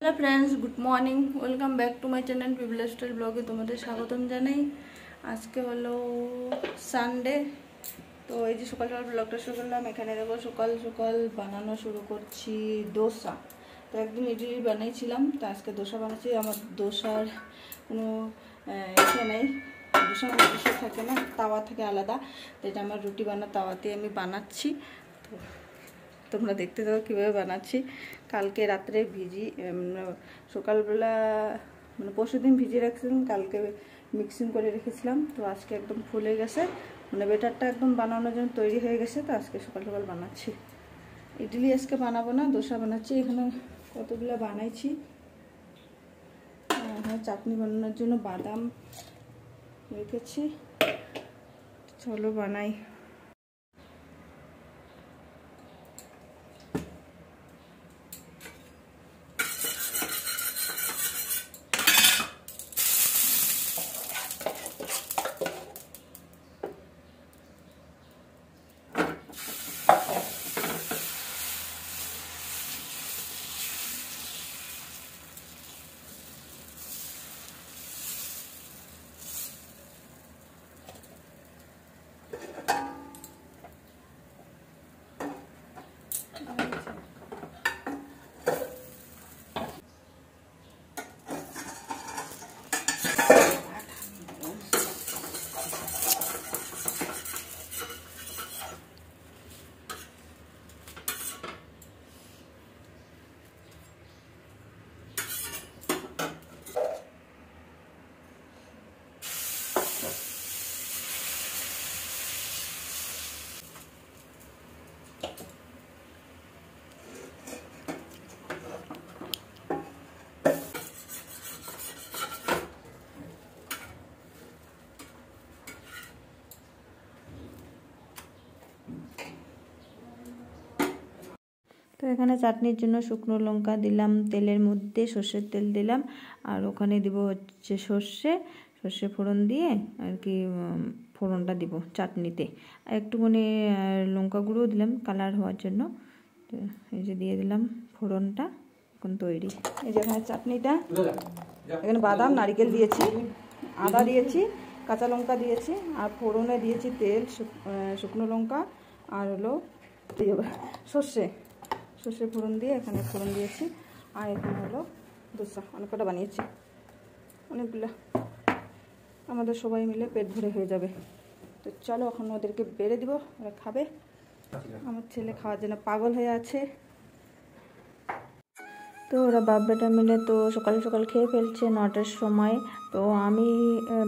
Hello friends, good morning. Welcome back to my channel people lifestyle ব্লগে তোমাদের স্বাগতম জানাই। আজকে হলো সানডে, তো এই যে সকাল সকাল ব্লগটা শুরু করলাম। এখানে দেখো সকাল সকাল বানানো শুরু করছি দোসা। তো একদিন ইডলি বানিয়েছিলাম, তো আজকে দোসা বানাচ্ছি। আমার দোসার কোনো ইচ্ছে নেই, দোসা ইচ্ছে থাকে না, তাওয়া থেকে আলাদা। তো এটা আমার রুটি বানা তাওয়াতে আমি বানাচ্ছি। তো তোমরা দেখতে দাও কীভাবে বানাচ্ছি। কালকে রাত্রে সকালবেলা মানে পরশুদিন ভিজিয়ে রাখছিলাম, কালকে মিক্সিং করে রেখেছিলাম। তো আজকে একদম ফুলে গেছে, মানে বেটারটা একদম বানানোর জন্য তৈরি হয়ে গেছে। তো আজকে সকাল সকাল বানাচ্ছি। ইডলি আজকে বানাবো না, দোসা বানাচ্ছি। এখানে কতগুলো বানাইছি। চাটনি বানানোর জন্য বাদাম রেখেছি, চলো বানাই। তো এখানে চাটনির জন্য শুকনো লঙ্কা দিলাম, তেলের মধ্যে সর্ষের তেল দিলাম, আর ওখানে দিব হচ্ছে সর্ষে ফোড়ন দিয়ে আর কি ফোড়নটা দিব চাটনিতে। আর একটুখানি লঙ্কা গুঁড়ো দিলাম কালার হওয়ার জন্য। তো এই যে দিয়ে দিলাম ফোড়নটা, এখন তৈরি। এই যে এখানে চাটনিটা, এখানে বাদাম নারকেল দিয়েছি, আদা দিয়েছি, কাঁচা লঙ্কা দিয়েছি, আর ফোড়নে দিয়েছি তেল, শুকনো লঙ্কা, আর হলো সর্ষে ফোড়ন দিয়ে এখানে ফোড়ন দিয়েছি। আর এখানে হলো দোসা, অনেকটা বানিয়েছি, অনেকগুলো, আমাদের সবাই মিলে পেট ভরে হয়ে যাবে। তো চলো এখন ওদেরকে বেড়ে দিব, ওরা খাবে। আমার ছেলে খাওয়ার জন্য পাগল হয়ে আছে। তো ওরা বাপ বেটা মিলে তো সকাল সকাল খেয়ে ফেলছে 9টার সময়। তো আমি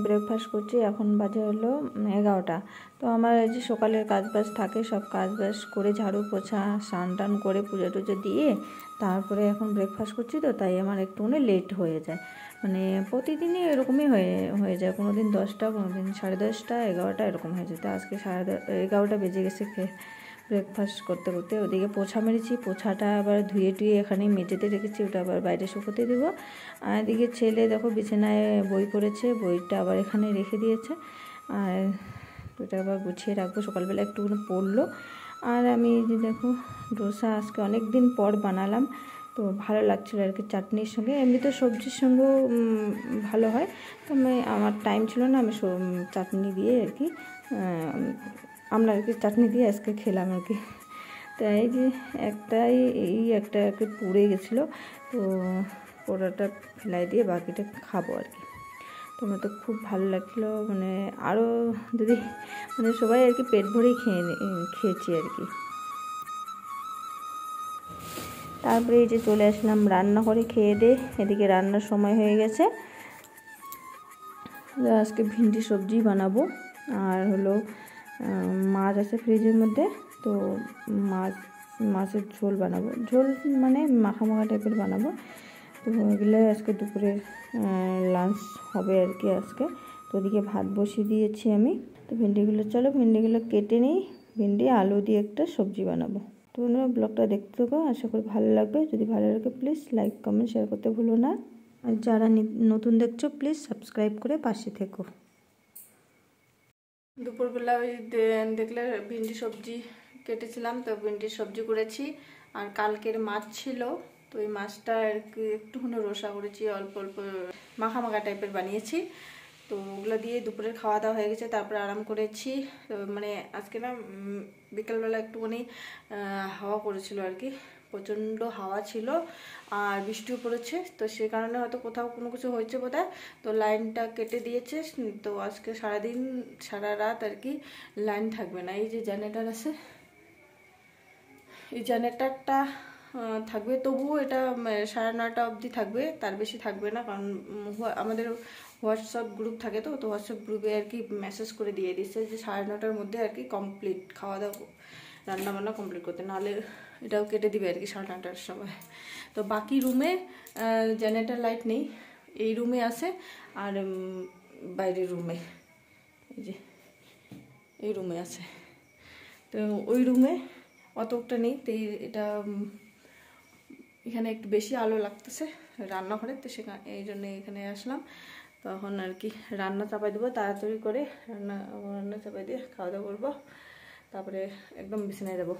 ব্রেকফাস্ট করছি, এখন বাজে হলো 11টা। তো আমার এই যে সকালের কাজবাজ থাকে, সব কাজবাজ করে ঝাড়ু পোছা স্নান টান করে পুজো টুজো দিয়ে তারপরে এখন ব্রেকফাস্ট করছি। তো তাই আমার একটুখানি লেট হয়ে যায়, মানে প্রতিদিনই এরকমই হয়ে যায়। কোনো দিন 10টা, কোনো দিন 10:30, 11টা এরকম হয়ে যায়। তো আজকে 11:30 বেজে গেছে ব্রেকফাস্ট করতে করতে। ওদিকে পোছা মেরেছি, পোছাটা আবার ধুয়ে টুয়ে এখানে মেঝেতে রেখেছি, ওটা আবার বাইরে শুকোতে দেবো। আর এদিকে ছেলে দেখো বিছানায় বই পড়েছে, বইটা আবার এখানে রেখে দিয়েছে, আর ওটা আবার গুছিয়ে রাখবো। সকালবেলা একটুখানি পড়লো। আর আমি যে দেখো ডোসা আজকে অনেক দিন পর বানালাম, তো ভালো লাগছিলো আর কি চাটনির সঙ্গে। এমনি তো সবজির সঙ্গেও ভালো হয়, তো আমার টাইম ছিল না, আমি চাটনি দিয়ে আর কি আমরা আর কি চাটনি দিয়ে আজকে খেলাম আর কি। তো এই যে একটা পুড়ে গেছিলো, তো পোড়াটা ফেলাই দিয়ে বাকিটা খাবো আর কি। তো আমার তো খুব ভালো লাগছিলো, মানে আরও যদি মানে সবাই আর কি পেট ভরেই খেয়েছি আর কি। তারপরে এই যে চলে আসলাম রান্না করে খেয়ে দিয়ে। এদিকে রান্নার সময় হয়ে গেছে, আজকে ভিন্ডি সবজি বানাবো। আর হলো মাছ আছে ফ্রিজের মধ্যে, তো মাছের ঝোল বানাবো, ঝোল মানে মাখা টাইপের বানাবো। তো এগুলো আজকে দুপুরের লাঞ্চ হবে আর কি আজকে। তো ওদিকে ভাত বসিয়ে দিয়েছি আমি। তো ভিন্ডিগুলো কেটে নিই, ভিন্ডি আলু দিয়ে একটা সবজি বানাবো। তো তোমরা ব্লগটা দেখতে থাকো, আশা করি ভালো লাগবে। যদি ভালো লাগে প্লিজ লাইক কমেন্ট শেয়ার করতে ভুলো না, আর যারা নতুন দেখছো প্লিজ সাবস্ক্রাইব করে পাশে থেকো। দুপুরবেলা ওই দেখলে ভিন্ডি সবজি কেটেছিলাম, তো ভিন্ডির সবজি করেছি। আর কালকের মাছ ছিল, তো এই মাছটা আর কি একটুখানি রসা করেছি, অল্প অল্প মাখা মাখা টাইপের বানিয়েছি। তো ওগুলো দিয়ে দুপুরের খাওয়া দাওয়া হয়ে গেছে, তারপরে আরাম করেছি। তো মানে আজকে না বিকালবেলা একটুখানি হাওয়া পড়েছিল আর কি, প্রচণ্ড হাওয়া ছিল আর বৃষ্টিও পড়েছে। তো সে কারণে হয়তো কোথাও কোনো কিছু হয়েছে বোধহয়, তো লাইনটা কেটে দিয়েছে। তো আজকে সারাদিন সারা রাত আর কি লাইন থাকবে না। এই যে জেনারেটর আছে, এই জেনারেটরটা থাকবে, তবুও এটা 9:30 অবধি থাকবে, তার বেশি থাকবে না। কারণ আমাদের হোয়াটসঅ্যাপ গ্রুপ থাকে, তো হোয়াটসঅ্যাপ গ্রুপে আর কি মেসেজ করে দিয়ে দিচ্ছে যে 9:30-র মধ্যে আর কি কমপ্লিট খাওয়া দাওয়া রান্নাবান্না কমপ্লিট করতে, নাহলে এটাও কেটে দিবে আর কি 9:30-র সময়। তো বাকি রুমে জেনারেটর লাইট নেই, এই রুমে আছে আর বাইরের রুমে, এই যে এই রুমে আছে। তো ওই রুমে অতটা নেই, তো এটা এখানে একটু বেশি আলো লাগতেছে রান্নাঘরে, তো সেখানে এই জন্য এখানে আসলাম। তখন আর কি রান্না চাপাই দেবো তাড়াতাড়ি করে, রান্না চাপাই দিয়ে খাওয়া দাওয়া করবো, তারপরে একদম বিছানায় যাবো।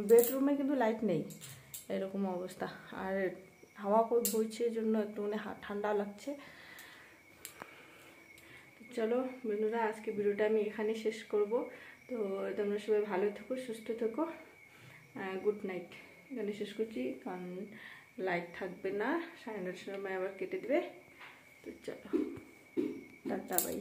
বেডরুমে কিন্তু লাইট নেই, এরকম অবস্থা। আর হাওয়া বইছে জন্য একটুখানি ঠান্ডা লাগছে। চলো বন্ধুরা, আজকে ভিডিওটা আমি এখানে শেষ করব। তো তোমরা সবাই ভালো থেকো, সুস্থ থেকো, গুড নাইট। এখানে শেষ করছি, কারণ লাইট থাকবে না, 9:30-র সময় আবার কেটে দেবে। তো চলো, টাটা বাই।